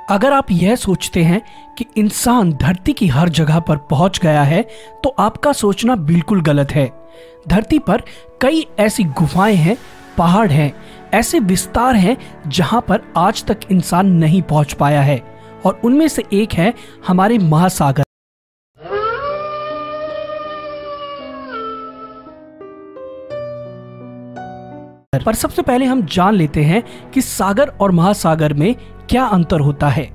अगर आप यह सोचते हैं कि इंसान धरती की हर जगह पर पहुंच गया है तो आपका सोचना बिल्कुल गलत है। धरती पर कई ऐसी गुफाएं हैं, पहाड़ हैं, ऐसे विस्तार हैं जहां पर आज तक इंसान नहीं पहुंच पाया है और उनमें से एक है हमारे महासागर। पर सबसे पहले हम जान लेते हैं कि सागर और महासागर में क्या अंतर होता है।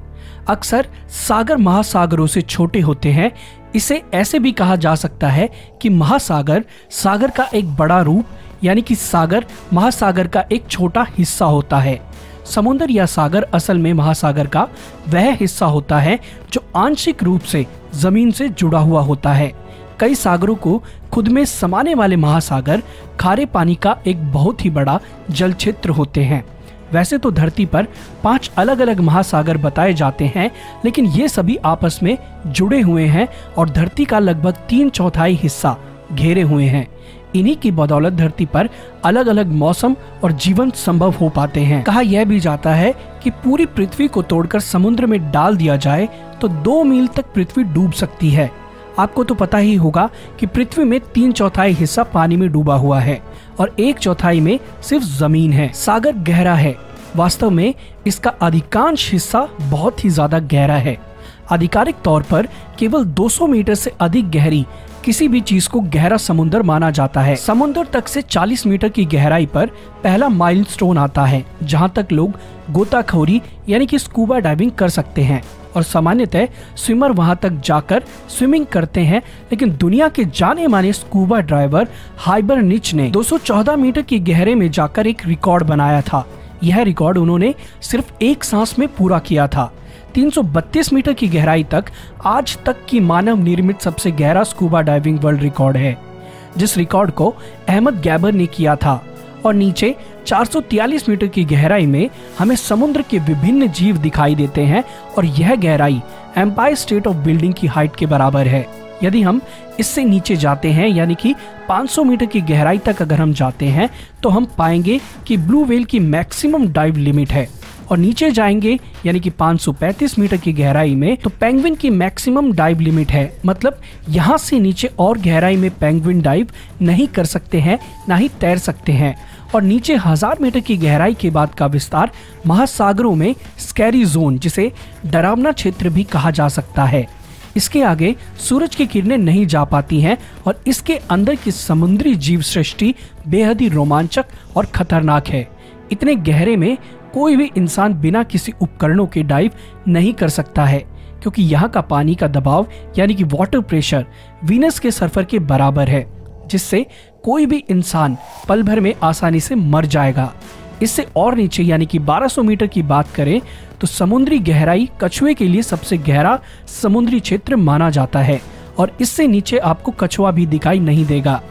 अक्सर सागर महासागरों से छोटे होते हैं। इसे ऐसे भी कहा जा सकता है कि महासागर सागर का एक बड़ा रूप, यानी कि सागर महासागर का एक छोटा हिस्सा होता है। समुद्र या सागर असल में महासागर का वह हिस्सा होता है जो आंशिक रूप से जमीन से जुड़ा हुआ होता है। कई सागरों को खुद में समाने वाले महासागर खारे पानी का एक बहुत ही बड़ा जल क्षेत्र होते हैं। वैसे तो धरती पर 5 अलग अलग महासागर बताए जाते हैं, लेकिन ये सभी आपस में जुड़े हुए हैं और धरती का लगभग 3/4 हिस्सा घेरे हुए हैं। इन्हीं की बदौलत धरती पर अलग अलग मौसम और जीवन संभव हो पाते हैं। कहा यह भी जाता है कि पूरी पृथ्वी को तोड़कर समुद्र में डाल दिया जाए तो 2 मील तक पृथ्वी डूब सकती है। आपको तो पता ही होगा कि पृथ्वी में 3/4 हिस्सा पानी में डूबा हुआ है और 1/4 में सिर्फ जमीन है। सागर गहरा है, वास्तव में इसका अधिकांश हिस्सा बहुत ही ज्यादा गहरा है। आधिकारिक तौर पर केवल 200 मीटर से अधिक गहरी किसी भी चीज को गहरा समुद्र माना जाता है। समुद्र तक से 40 मीटर की गहराई पर पहला माइलस्टोन आता है, जहां तक लोग गोताखोरी यानी कि स्कूबा डाइविंग कर सकते हैं और सामान्यतः स्विमर वहां तक जाकर स्विमिंग करते हैं। लेकिन दुनिया के जाने माने स्कूबा ड्राइवर हाइबरनिच ने 214 मीटर की गहरे में जाकर एक रिकॉर्ड बनाया था। यह रिकॉर्ड उन्होंने सिर्फ एक सांस में पूरा किया था। 332 मीटर की गहराई तक आज तक की मानव निर्मित सबसे गहरा स्कूबा डाइविंग वर्ल्ड रिकॉर्ड है, जिस रिकॉर्ड को अहमद गैबर ने किया था। और नीचे 443 मीटर की गहराई में हमें समुद्र के विभिन्न जीव दिखाई देते हैं और यह गहराई एम्पायर स्टेट ऑफ बिल्डिंग की हाइट के बराबर है। यदि हम इससे नीचे जाते हैं, यानी कि 500 मीटर की गहराई तक अगर हम जाते हैं, तो हम पाएंगे कि ब्लू व्हेल की मैक्सिमम डाइव लिमिट है। और नीचे जाएंगे यानी कि 535 मीटर की गहराई में, तो पेंगुइन की मैक्सिमम डाइव लिमिट है। मतलब यहाँ से नीचे और गहराई में पेंगुइन डाइव नहीं कर सकते हैं, ना ही तैर सकते हैं। और नीचे 1000 मीटर की गहराई के बाद का विस्तार महासागरों में स्कैरी जोन, जिसे डरावना क्षेत्र भी कहा जा सकता है। इसके आगे सूरज की किरणें नहीं जा पाती हैं और इसके अंदर की समुद्री जीव सृष्टि बेहद ही रोमांचक और खतरनाक है। इतने गहरे में कोई भी इंसान बिना किसी उपकरणों के डाइव नहीं कर सकता है, क्योंकि यहाँ का पानी का दबाव यानी कि वाटर प्रेशर वीनस के सरफर के बराबर है, जिससे कोई भी इंसान पल भर में आसानी से मर जाएगा। इससे और नीचे यानी कि 1200 मीटर की बात करें तो समुद्री गहराई कछुए के लिए सबसे गहरा समुद्री क्षेत्र माना जाता है और इससे नीचे आपको कछुआ भी दिखाई नहीं देगा।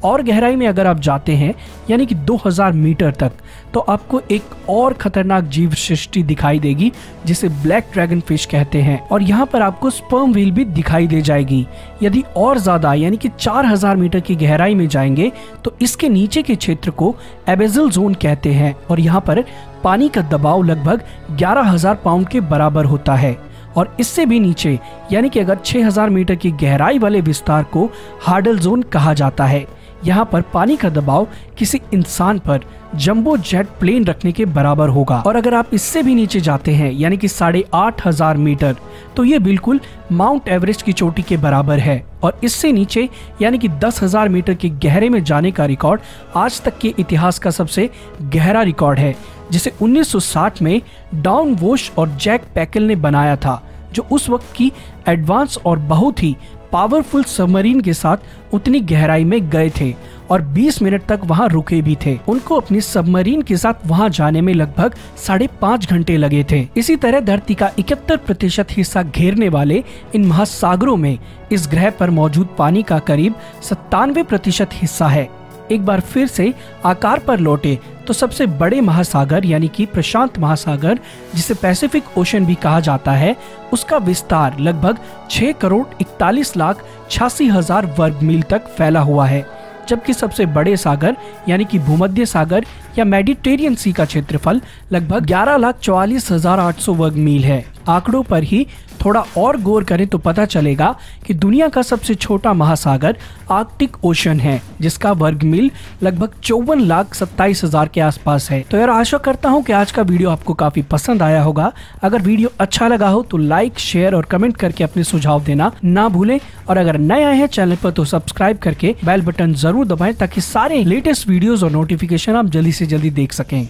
और गहराई में अगर आप जाते हैं यानी कि 2000 मीटर तक, तो आपको एक और खतरनाक जीव सृष्टि दिखाई देगी जिसे ब्लैक ड्रैगन फिश कहते हैं। और यहाँ पर आपको स्पर्म व्हेल भी दिखाई दे जाएगी। यदि और ज्यादा यानी कि 4000 मीटर की गहराई में जाएंगे तो इसके नीचे के क्षेत्र को एबेजल जोन कहते हैं और यहाँ पर पानी का दबाव लगभग 11000 पाउंड के बराबर होता है। और इससे भी नीचे यानी कि अगर 6000 मीटर की गहराई वाले विस्तार को हार्डल जोन कहा जाता है। यहाँ पर पानी का दबाव किसी इंसान पर जंबो जेट प्लेन रखने के बराबर होगा। और अगर आप इससे भी नीचे जाते हैं यानी कि 8500 मीटर, तो ये बिल्कुल माउंट एवरेस्ट की चोटी के बराबर है। और इससे नीचे यानी कि 10,000 मीटर के गहरे में जाने का रिकॉर्ड आज तक के इतिहास का सबसे गहरा रिकॉर्ड है, जिसे 1960 में डॉन वोश और जैक पैकेल ने बनाया था, जो उस वक्त की एडवांस और बहुत ही पावरफुल सबमरीन के साथ उतनी गहराई में गए थे और 20 मिनट तक वहां रुके भी थे। उनको अपनी सबमरीन के साथ वहां जाने में लगभग 5.5 घंटे लगे थे। इसी तरह धरती का 71% हिस्सा घेरने वाले इन महासागरों में इस ग्रह पर मौजूद पानी का करीब 97% हिस्सा है। एक बार फिर से आकार पर लौटे तो सबसे बड़े महासागर यानी कि प्रशांत महासागर, जिसे पैसिफिक ओशन भी कहा जाता है, उसका विस्तार लगभग 6,41,86,000 वर्ग मील तक फैला हुआ है, जबकि सबसे बड़े सागर यानी कि भूमध्य सागर या मेडिटेरियन सी का क्षेत्रफल लगभग 11,44,800 वर्ग मील है। आंकड़ों पर ही थोड़ा और गौर करें तो पता चलेगा कि दुनिया का सबसे छोटा महासागर आर्कटिक ओशन है, जिसका वर्ग मील लगभग 54,27,000 के आसपास है। तो यार आशा करता हूँ कि आज का वीडियो आपको काफी पसंद आया होगा। अगर वीडियो अच्छा लगा हो तो लाइक, शेयर और कमेंट करके अपने सुझाव देना ना भूलें। और अगर नए आए हैं चैनल पर तो सब्सक्राइब करके बेल बटन जरूर दबाएं ताकि सारे लेटेस्ट वीडियोस और नोटिफिकेशन आप जल्दी से जल्दी देख सकें।